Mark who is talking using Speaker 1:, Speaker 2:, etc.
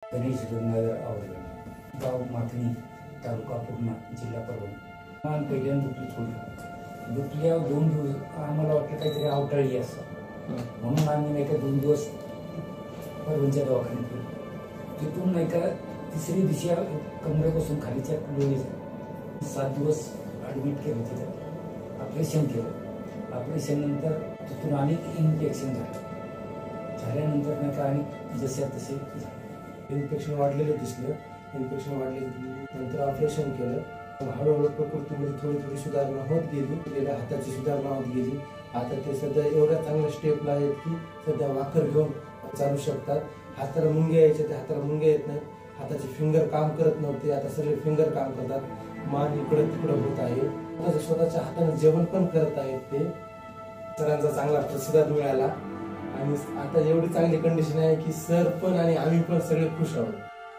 Speaker 1: गणेश गंगाधर आवडे, गाव माथणी, तालुका पूर्णा, जिल्हा परभणी. पहिल्यांदा दुखली थोडी दुखल्या 2 दिवस आम्हाला वाटलं काहीतरी अवटाळी असं, म्हणून आम्ही नाही का 2 दिवस परभणीच्या दवाखान्यात गेलो. तिथून नाही का तिसरी दिवशी कमरेपासून खालीच्या लोळी 7 दिवस ॲडमिट केलं. तिथं ऑपरेशन केलं. ऑपरेशन नंतर तिथून अनेक इन्फेक्शन झाल्यानंतर नाही का आणि जसे तसे
Speaker 2: इन्फेक्शन वाढलेलं दिसलं. इन्फेक्शन वाढल्यानंतर ऑपरेशन केलं. हळूहळू प्रकृतीमध्ये थोडी सुधारणा होत गेली. हाताची सुधारणा होत गेली. आता ते सध्या एवढ्या चांगल्या स्टेपला आहेत की सध्या वाकर घेऊन चालू शकतात. हाताला मुंग्या यायच्या, त्या हाताला मुंग्या येत नाही. हाताचे फिंगर काम करत नव्हते, आता सगळे फिंगर काम करतात. मान इकडं तिकडं होत आहे. स्वतःच्या हाताने जेवण पण करत आहेत. ते सरांचा चांगला प्रतिसाद मिळाला आणि आता एवढी चांगली कंडिशन आहे की सर पण आणि आम्ही पण सगळे खुश आहोत.